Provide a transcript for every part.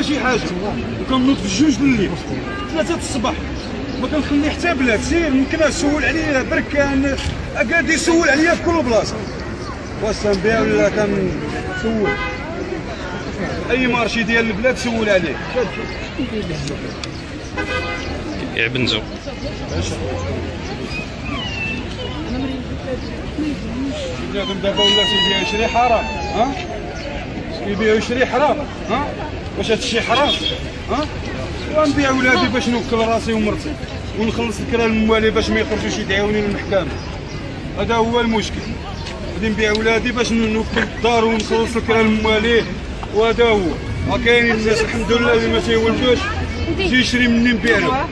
شي حاجه، وكنوض في 2 الليل 3 الصباح ما كنخلي حتى بلاد. سير يمكن اسول عليه بركان قاعد يسول عليا في كل بلاصه، واش تنبيع ولا كنسول اي مارشي ديال البلاد سول عليه. يا بنزو بنادم دابا ولا تيبيع يشري حرام، ها يبيع يشري حرام، ها واش هادشي حرام؟ ها ونبيع ولادي باش نوكل راسي ومرتي ونخلص الكرا الموالي باش ما يخرجوش يدعيوني للمحكمه. هذا هو المشكل، غادي نبيع ولادي باش نوكل الدار ونخلص الكرا الموالي، وهذا هو. كاينين الناس الحمد لله اللي ما تيولدوش يجي يشري مني نبيع له.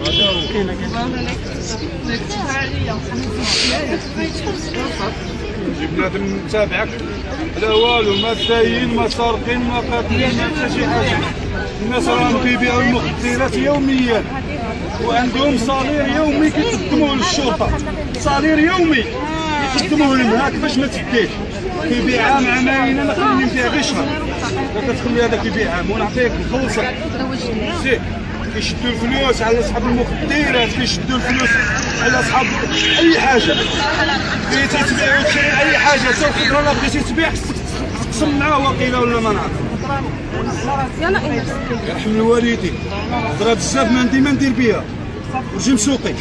هذا هو. يجي بنادم تابعك لا والو، ما داين ما سارقين ما قاتلين ما حتى شي حاجه. الناس راهم كيبيعوا المخدرات يوميا وعندهم صالير يومي كيقدموه للشرطه، صالير يومي يقدموه لهم هاك باش ما تديش. كيبيع عام عامين، انا خليني نبيع غير شهر، لا كتخلي هذاك يبيع عام ونعطيك نخلصك. زين كيشدوا الفلوس على اصحاب المخدرات، كيشدوا الفلوس على اصحاب اي حاجه. بغيتي تبيع وتشري اي حاجه حتى الخضره لا بغيتي تبيع خصك تقسم معاه وكيله ولا ما نعرف. يرحم الوالدين، هضره بزاف ما ندير بها ورجم سوقي.